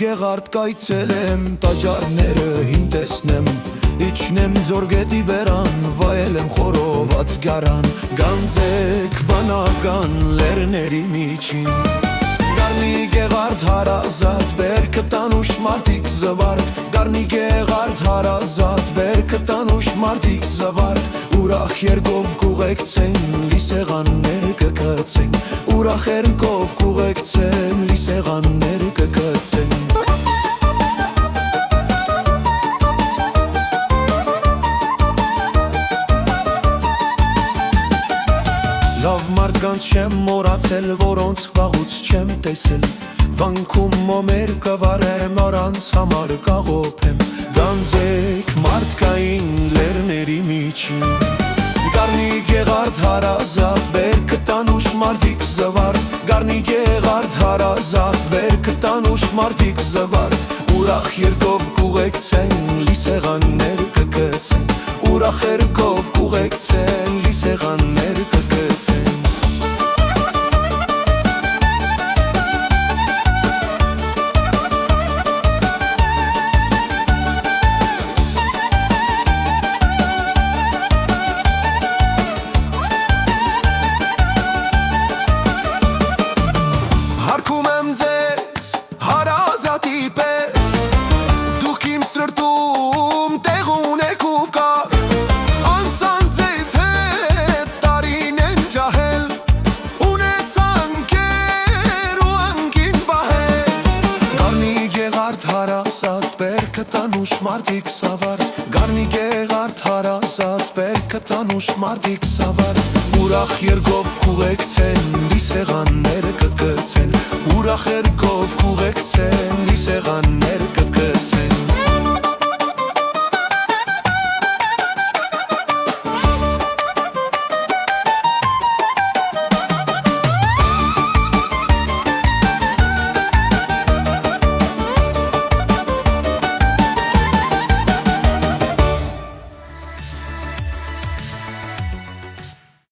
Գեղարդ կայցելեմ, տաճարները հին տեսնեմ, իջնեմ ձորգետի բերան, վայելեմ խորոված գարան, գանձեք բանական լերների միջին։ Գարնի Գեղարդ հարազատ, բերքը տանուշ մարդիկ զվարդ, Գարնի Գեղարդ հարազատ, բերքը տանուշ մարդիկ զվարդ, ուրախ երգով կուղեկցեն, լի սեղաններ կգցեն, ուրախ երգով կուղեկցեն, լի սեղաններ կգցեն։ Լավ մարդկանց չեմ մոռացել, որոնց վաղուց չեմ տեսել, վանքում մոմեր կվարեմ, առանց համար կաղոփեմ, գանձեք մարդկային լերների միջին։ Գարնի Գեղարդ հարազատ, բերքը տանուշ մարդիկ զվարդ, Գարնի Գեղարդ հարազատ, բերքը տանուշ մարդիկ զվարդ, ուրախ երգով կուղեկցեն, լի սեղաններ կգցեն, ուրախ երգով կուղեկցեն, լի սեղաններ կգցեն։ Հարկում եմ ձեզ հարազատի պես, դուք իմ սրտում տեղ ունեք ու կար, անցան ձեզ հետ տարին են ջահել, ունեցան կեր ու անկին բահել։ Գարնի Գեղարդ հարազատ, բերքը տանուշ մարդիկ սավարդ, Գարնի Գեղարդ հարազատ, բերքը տանուշ մարդիկ սավարդ, ուրախ երգով կուղեկցեն, լի սեղաններ կգցեն, ուրախ երգով կուղեկցեն,